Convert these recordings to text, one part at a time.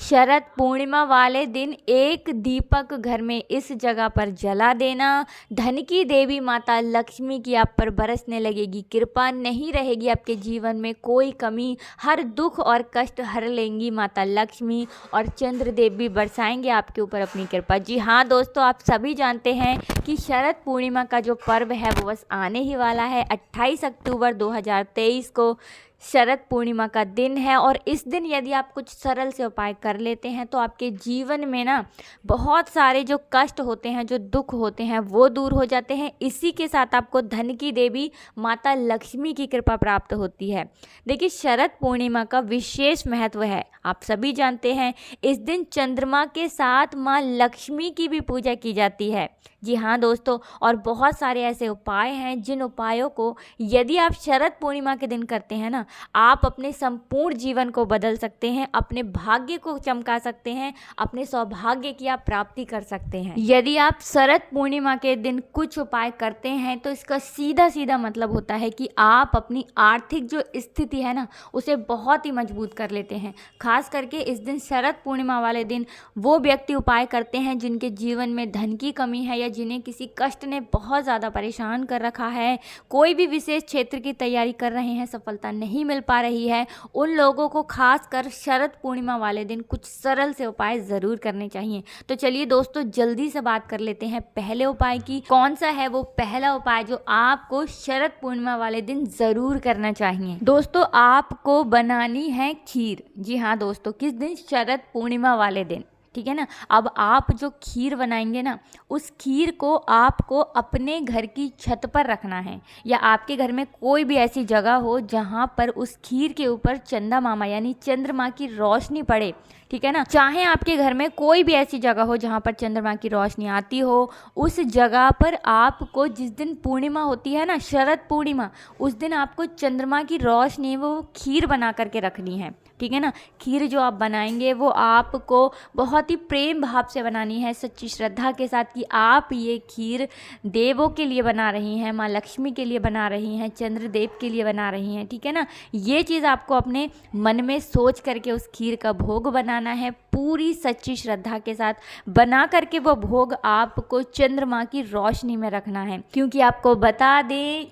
शरद पूर्णिमा वाले दिन एक दीपक घर में इस जगह पर जला देना। धन की देवी माता लक्ष्मी की आप पर बरसने लगेगी कृपा, नहीं रहेगी आपके जीवन में कोई कमी, हर दुख और कष्ट हर लेंगी माता लक्ष्मी और चंद्र देव भी बरसाएंगे आपके ऊपर अपनी कृपा। जी हाँ दोस्तों, आप सभी जानते हैं कि शरद पूर्णिमा का जो पर्व है वो बस आने ही वाला है। 28 अक्टूबर 2023 को शरद पूर्णिमा का दिन है और इस दिन यदि आप कुछ सरल से उपाय कर लेते हैं तो आपके जीवन में ना बहुत सारे जो कष्ट होते हैं, जो दुख होते हैं वो दूर हो जाते हैं। इसी के साथ आपको धन की देवी माता लक्ष्मी की कृपा प्राप्त होती है। देखिए, शरद पूर्णिमा का विशेष महत्व है, आप सभी जानते हैं। इस दिन चंद्रमा के साथ माँ लक्ष्मी की भी पूजा की जाती है। जी हाँ दोस्तों, और बहुत सारे ऐसे उपाय हैं जिन उपायों को यदि आप शरद पूर्णिमा के दिन करते हैं ना, आप अपने संपूर्ण जीवन को बदल सकते हैं, अपने भाग्य को चमका सकते हैं, अपने सौभाग्य की आप प्राप्ति कर सकते हैं। यदि आप शरद पूर्णिमा के दिन कुछ उपाय करते हैं तो इसका सीधा सीधा मतलब होता है कि आप अपनी आर्थिक जो स्थिति है ना उसे बहुत ही मजबूत कर लेते हैं। खास करके इस दिन शरद पूर्णिमा वाले दिन वो व्यक्ति उपाय करते हैं जिनके जीवन में धन की कमी है या जिन्हें किसी कष्ट ने बहुत ज़्यादा परेशान कर रखा है, कोई भी विशेष क्षेत्र की तैयारी कर रहे हैं, सफलता नहीं मिल पा रही है, उन लोगों को खास कर शरद पूर्णिमा वाले दिन कुछ सरल से उपाय ज़रूर करने चाहिए। तो चलिए दोस्तों, जल्दी से बात कर लेते हैं पहले उपाय की। कौन सा है वो पहला उपाय जो आपको शरद पूर्णिमा वाले दिन ज़रूर करना चाहिए? दोस्तों, आपको बनानी है खीर। जी हाँ दोस्तों, किस दिन? शरद पूर्णिमा वाले दिन, ठीक है ना। अब आप जो खीर बनाएंगे ना, उस खीर को आपको अपने घर की छत पर रखना है या आपके घर में कोई भी ऐसी जगह हो जहाँ पर उस खीर के ऊपर चंदा मामा यानी चंद्रमा की रोशनी पड़े, ठीक है ना। चाहे आपके घर में कोई भी ऐसी जगह हो जहाँ पर चंद्रमा की रोशनी आती हो, उस जगह पर आपको जिस दिन पूर्णिमा होती है ना, शरद पूर्णिमा, उस दिन आपको चंद्रमा की रोशनी वो खीर बना करके रखनी है, ठीक है ना। खीर जो आप बनाएंगे वो आपको बहुत ही प्रेम भाव से बनानी है, सच्ची श्रद्धा के साथ कि आप ये खीर देवों के लिए बना रही हैं, माँ लक्ष्मी के लिए बना रही हैं, चंद्रदेव के लिए बना रही हैं, ठीक है ना। ये चीज़ आपको अपने मन में सोच करके उस खीर का भोग बनाना है, पूरी सच्ची श्रद्धा के साथ बना करके वो भोग आपको चंद्रमा की रोशनी में रखना है। क्योंकि आपको बता दें,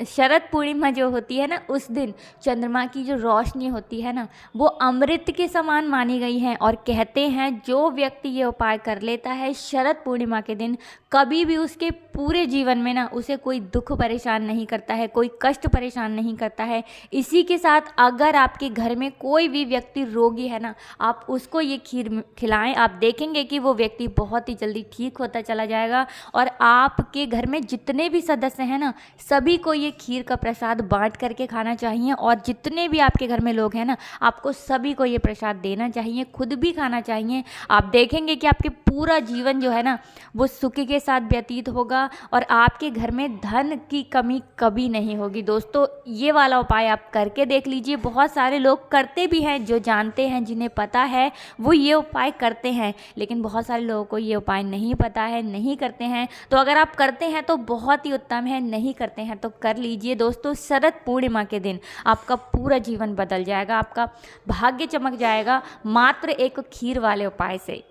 शरद पूर्णिमा जो होती है ना, उस दिन चंद्रमा की जो रोशनी होती है ना वो अमृत के समान मानी गई है और कहते हैं जो व्यक्ति ये उपाय कर लेता है शरद पूर्णिमा के दिन, कभी भी उसके पूरे जीवन में ना उसे कोई दुख परेशान नहीं करता है, कोई कष्ट परेशान नहीं करता है। इसी के साथ अगर आपके घर में कोई भी व्यक्ति रोगी है ना, आप उसको ये खीर खिलाएं, आप देखेंगे कि वो व्यक्ति बहुत ही जल्दी ठीक होता चला जाएगा। और आपके घर में जितने भी सदस्य हैं ना, सभी को ये खीर का प्रसाद बांट करके खाना चाहिए और जितने भी आपके घर में लोग हैं ना, आपको सभी को ये प्रसाद देना चाहिए, खुद भी खाना चाहिए। आप देखेंगे कि आपके पूरा जीवन जो है ना वो सुख के साथ व्यतीत होगा और आपके घर में धन की कमी कभी नहीं होगी। दोस्तों, ये वाला उपाय आप करके देख लीजिए। बहुत सारे लोग करते भी हैं, जो जानते हैं, जिन्हें पता है वो ये उपाय करते हैं, लेकिन बहुत सारे लोगों को ये उपाय नहीं पता है, नहीं करते हैं। तो अगर आप करते हैं तो बहुत ही उत्तम है, नहीं करते हैं तो कर लीजिए। दोस्तों, शरद पूर्णिमा के दिन आपका पूरा जीवन बदल जाएगा, आपका भाग्य चमक जाएगा मात्र एक खीर वाले उपाय से।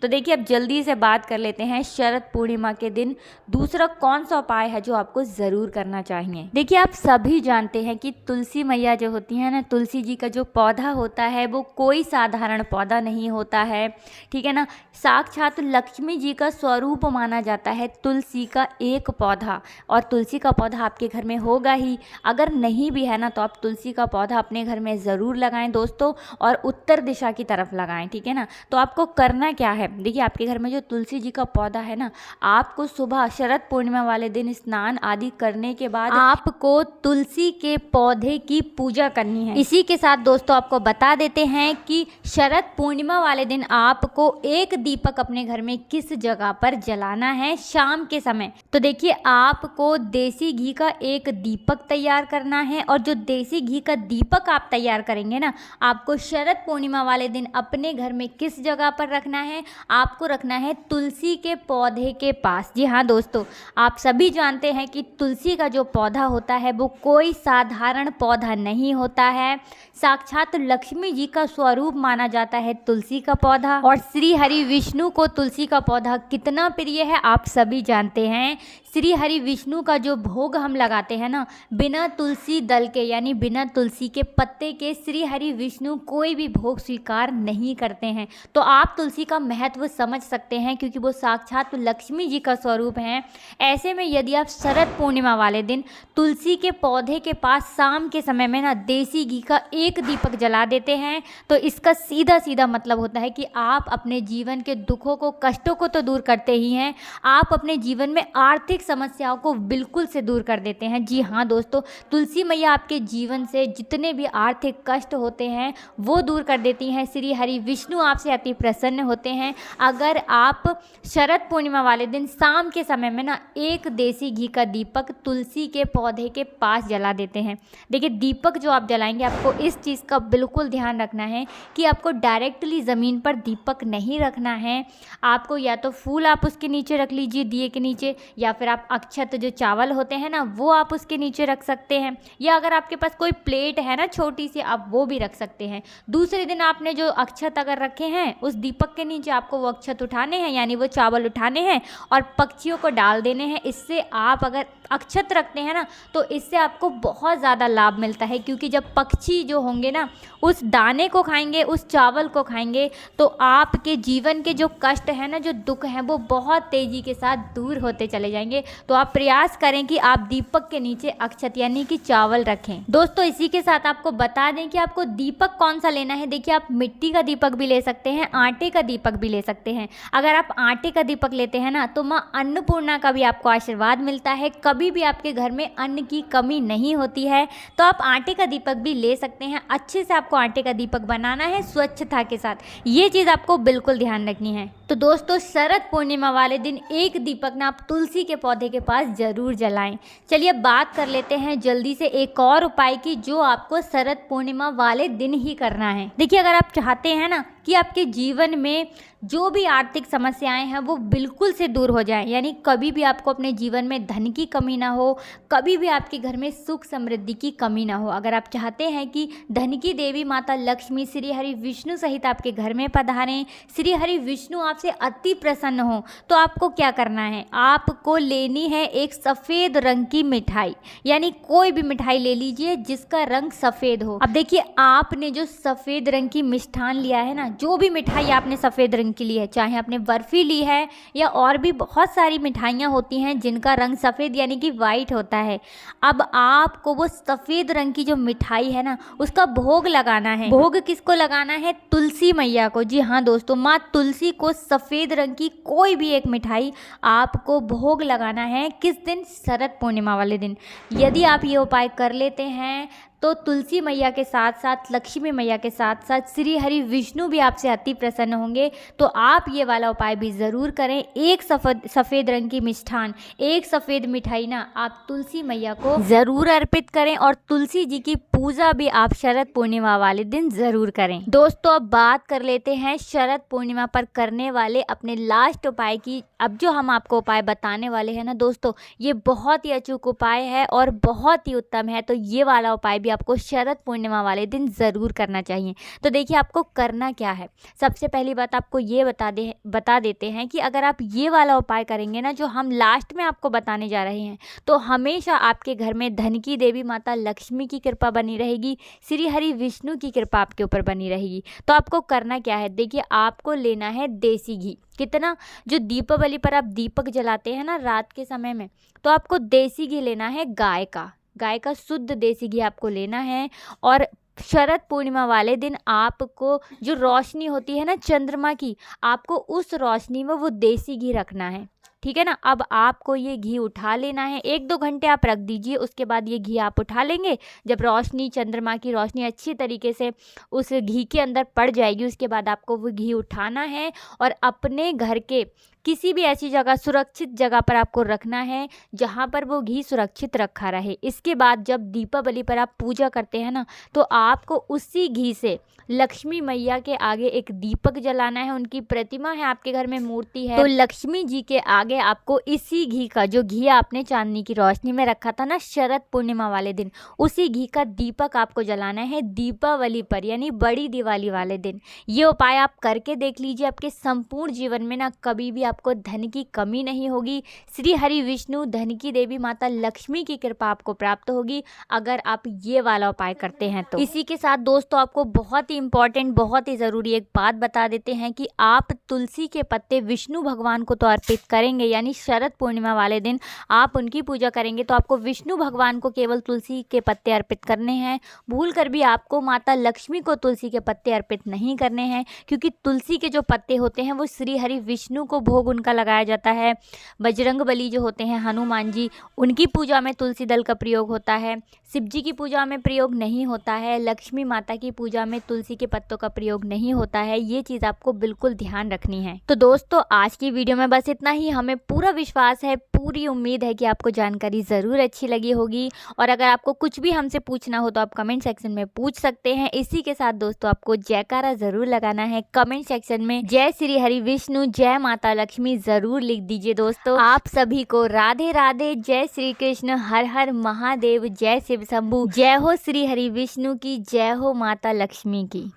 तो देखिए, अब जल्दी से बात कर लेते हैं शरद पूर्णिमा के दिन दूसरा कौन सा उपाय है जो आपको ज़रूर करना चाहिए। देखिए, आप सभी जानते हैं कि तुलसी मैया जो होती है ना, तुलसी जी का जो पौधा होता है वो कोई साधारण पौधा नहीं होता है, ठीक है ना। साक्षात लक्ष्मी जी का स्वरूप माना जाता है तुलसी का एक पौधा, और तुलसी का पौधा आपके घर में होगा ही। अगर नहीं भी है ना तो आप तुलसी का पौधा अपने घर में ज़रूर लगाएं दोस्तों, और उत्तर दिशा की तरफ लगाएं, ठीक है ना। तो आपको करना क्या है? देखिए, आपके घर में जो तुलसी जी का पौधा है ना, आपको सुबह शरद पूर्णिमा वाले दिन स्नान आदि करने के बाद आपको तुलसी के पौधे की पूजा करनी है। इसी के साथ दोस्तों आपको बता देते हैं कि शरद पूर्णिमा वाले दिन आपको एक दीपक अपने घर में किस जगह पर जलाना है शाम के समय। तो देखिए, आपको देसी घी का एक दीपक तैयार करना है, और जो देसी घी का दीपक आप तैयार करेंगे ना, आपको शरद पूर्णिमा वाले दिन अपने घर में किस जगह पर रखना है? आपको रखना है तुलसी के पौधे के पास। जी हाँ दोस्तों, आप सभी जानते हैं कि तुलसी का जो पौधा होता है वो कोई साधारण पौधा नहीं होता है। साक्षात लक्ष्मी जी का स्वरूप माना जाता है तुलसी का पौधा। और श्री हरि विष्णु को तुलसी का पौधा कितना प्रिय है आप सभी जानते हैं। श्री हरि विष्णु का जो भोग हम लगाते हैं ना, बिना तुलसी दल के यानी बिना तुलसी के पत्ते के श्री हरि विष्णु कोई भी भोग स्वीकार नहीं करते हैं। तो आप तुलसी का महत्व समझ सकते हैं, क्योंकि वो साक्षात लक्ष्मी जी का स्वरूप हैं। ऐसे में यदि आप शरद पूर्णिमा वाले दिन तुलसी के पौधे के पास शाम के समय में ना देसी घी का एक दीपक जला देते हैं, तो इसका सीधा सीधा मतलब होता है कि आप अपने जीवन के दुखों को, कष्टों को तो दूर करते ही हैं, आप अपने जीवन में आर्थिक समस्याओं को बिल्कुल से दूर कर देते हैं। जी हाँ दोस्तों, तुलसी मैया आपके जीवन से जितने भी आर्थिक कष्ट होते हैं वो दूर कर देती हैं। श्री हरि विष्णु आपसे अति प्रसन्न होते हैं अगर आप शरद पूर्णिमा वाले दिन शाम के समय में ना एक देसी घी का दीपक तुलसी के पौधे के पास जला देते हैं। देखिए, दीपक जो आप जलाएंगे, आपको इस चीज़ का बिल्कुल ध्यान रखना है कि आपको डायरेक्टली ज़मीन पर दीपक नहीं रखना है। आपको या तो फूल आप उसके नीचे रख लीजिए दिए के नीचे, या फिर आप अक्षत जो चावल होते हैं ना वो आप उसके नीचे रख सकते हैं, या अगर आपके पास कोई प्लेट है ना छोटी सी, आप वो भी रख सकते हैं। दूसरे दिन आपने जो अक्षत अगर रखे हैं उस दीपक के नीचे आपको वो अक्षत उठाने हैं, यानी वो चावल उठाने हैं और पक्षियों को डाल देने हैं। इससे आप अगर अक्षत रखते हैं ना तो इससे आपको बहुत ज़्यादा लाभ मिलता है, क्योंकि जब पक्षी जो होंगे ना उस दाने को खाएंगे, उस चावल को खाएंगे, तो आपके जीवन के जो कष्ट हैं ना, जो दुख हैं, वो बहुत तेज़ी के साथ दूर होते चले जाएंगे। तो आप प्रयास करें कि आप दीपक के नीचे अक्षत यानी कि चावल रखें। दोस्तों, इसी के साथ आपको बता दें कि आपको दीपक कौन सा लेना है। देखिए, आप मिट्टी का दीपक भी ले सकते हैं, आटे का दीपक भी ले सकते हैं। अगर आप आटे का दीपक लेते हैं ना तो माँ अन्नपूर्णा का भी आपको आशीर्वाद मिलता है, कभी भी आपके घर में अन्न की कमी नहीं होती है। तो आप आटे का दीपक भी ले सकते हैं। अच्छे से आपको आटे का दीपक बनाना है स्वच्छता के साथ, ये चीज़ आपको बिल्कुल ध्यान रखनी है। तो दोस्तों, शरद पूर्णिमा वाले दिन एक दीपक ना आप तुलसी के पौधे के पास ज़रूर जलाएं। चलिए बात कर लेते हैं जल्दी से एक और उपाय की, जो आपको शरद पूर्णिमा वाले दिन ही करना है। देखिए, अगर आप चाहते हैं ना कि आपके जीवन में जो भी आर्थिक समस्याएं हैं वो बिल्कुल से दूर हो जाएं, यानी कभी भी आपको अपने जीवन में धन की कमी ना हो, कभी भी आपके घर में सुख समृद्धि की कमी ना हो, अगर आप चाहते हैं कि धन की देवी माता लक्ष्मी श्री हरि विष्णु सहित आपके घर में पधारें, श्री हरि विष्णु आपसे अति प्रसन्न हो, तो आपको क्या करना है, आपको लेनी है एक सफ़ेद रंग की मिठाई, यानी कोई भी मिठाई ले लीजिए जिसका रंग सफ़ेद हो। अब देखिए, आपने जो सफ़ेद रंग की मिष्ठान लिया है ना, जो भी मिठाई आपने सफ़ेद रंग की ली है, चाहे आपने बर्फ़ी ली है या और भी बहुत सारी मिठाइयाँ होती हैं जिनका रंग सफ़ेद यानी कि वाइट होता है, अब आपको वो सफ़ेद रंग की जो मिठाई है ना उसका भोग लगाना है। भोग किसको लगाना है? तुलसी मैया को। जी हाँ दोस्तों, माँ तुलसी को सफ़ेद रंग की कोई भी एक मिठाई आपको भोग लगाना है। किस दिन? शरद पूर्णिमा वाले दिन। यदि आप ये उपाय कर लेते हैं तो तुलसी मैया के साथ साथ लक्ष्मी मैया के साथ साथ श्री हरि विष्णु भी आपसे अति प्रसन्न होंगे। तो आप ये वाला उपाय भी ज़रूर करें। एक सफ़ेद रंग की मिष्ठान, एक सफ़ेद मिठाई ना आप तुलसी मैया को ज़रूर अर्पित करें, और तुलसी जी की पूजा भी आप शरद पूर्णिमा वाले दिन ज़रूर करें। दोस्तों, अब बात कर लेते हैं शरद पूर्णिमा पर करने वाले अपने लास्ट उपाय की। अब जो हम आपको उपाय बताने वाले हैं ना दोस्तों, ये बहुत ही अचूक उपाय है और बहुत ही उत्तम है। तो ये वाला उपाय आपको शरद पूर्णिमा वाले दिन ज़रूर करना चाहिए। तो देखिए, आपको करना क्या है। सबसे पहली बात आपको ये बता देते हैं कि अगर आप ये वाला उपाय करेंगे ना, जो हम लास्ट में आपको बताने जा रहे हैं, तो हमेशा आपके घर में धन की देवी माता लक्ष्मी की कृपा बनी रहेगी, श्री हरि विष्णु की कृपा आपके ऊपर बनी रहेगी। तो आपको करना क्या है? देखिए, आपको लेना है देसी घी। कितना? जो दीपावली पर आप दीपक जलाते हैं ना रात के समय में, तो आपको देसी घी लेना है, गाय का शुद्ध देसी घी आपको लेना है। और शरद पूर्णिमा वाले दिन आपको जो रोशनी होती है ना चंद्रमा की, आपको उस रोशनी में वो देसी घी रखना है, ठीक है ना। अब आपको ये घी उठा लेना है, 1-2 घंटे आप रख दीजिए, उसके बाद ये घी आप उठा लेंगे। जब रोशनी, चंद्रमा की रोशनी अच्छी तरीके से उस घी के अंदर पड़ जाएगी, उसके बाद आपको वो घी उठाना है और अपने घर के किसी भी ऐसी जगह, सुरक्षित जगह पर आपको रखना है जहाँ पर वो घी सुरक्षित रखा रहे। इसके बाद जब दीपावली पर आप पूजा करते हैं ना, तो आपको उसी घी से लक्ष्मी मैया के आगे एक दीपक जलाना है। उनकी प्रतिमा है, आपके घर में मूर्ति है, तो लक्ष्मी जी के आगे आपको इसी घी का, जो घी आपने चांदनी की रोशनी में रखा था ना शरद पूर्णिमा वाले दिन, उसी घी का दीपक आपको जलाना है दीपावली पर, यानी बड़ी दिवाली वाले दिन। ये उपाय आप करके देख लीजिए, आपके संपूर्ण जीवन में ना कभी भी आपको धन की कमी नहीं होगी। श्री हरि विष्णु धन की देवी माता लक्ष्मी की कृपा आपको प्राप्त होगी अगर आप ये वाला उपाय करते हैं तो। इसी के साथ दोस्तों आपको बहुत ही इंपॉर्टेंट, बहुत ही ज़रूरी एक बात बता देते हैं कि आप तुलसी के पत्ते विष्णु भगवान को तो अर्पित करेंगे, यानी शरद पूर्णिमा वाले दिन आप उनकी पूजा करेंगे तो आपको विष्णु भगवान को केवल तुलसी के पत्ते अर्पित करने हैं। भूल कर भी आपको माता लक्ष्मी को तुलसी के पत्ते अर्पित नहीं करने हैं, क्योंकि तुलसी के जो पत्ते होते हैं वो श्री हरि विष्णु को भोग उनका लगाया जाता है। बजरंगबली जो होते हैं, हनुमान जी, उनकी पूजा में तुलसी दल का प्रयोग होता है। शिव जी की पूजा में प्रयोग नहीं होता है। लक्ष्मी माता की पूजा में तुलसी के पत्तों का प्रयोग नहीं होता है। ये चीज़ आपको बिल्कुल ध्यान रखनी है। तो दोस्तों आज की वीडियो में बस इतना ही। हमें पूरा विश्वास है, पूरी उम्मीद है कि आपको जानकारी ज़रूर अच्छी लगी होगी, और अगर आपको कुछ भी हमसे पूछना हो तो आप कमेंट सेक्शन में पूछ सकते हैं। इसी के साथ दोस्तों आपको जयकारा ज़रूर लगाना है, कमेंट सेक्शन में जय श्री हरि विष्णु, जय माता लक्ष्मी ज़रूर लिख दीजिए। दोस्तों आप सभी को राधे राधे, जय श्री कृष्ण, हर हर महादेव, जय शिव शंभू, जय हो श्री हरि विष्णु की, जय हो माता लक्ष्मी की।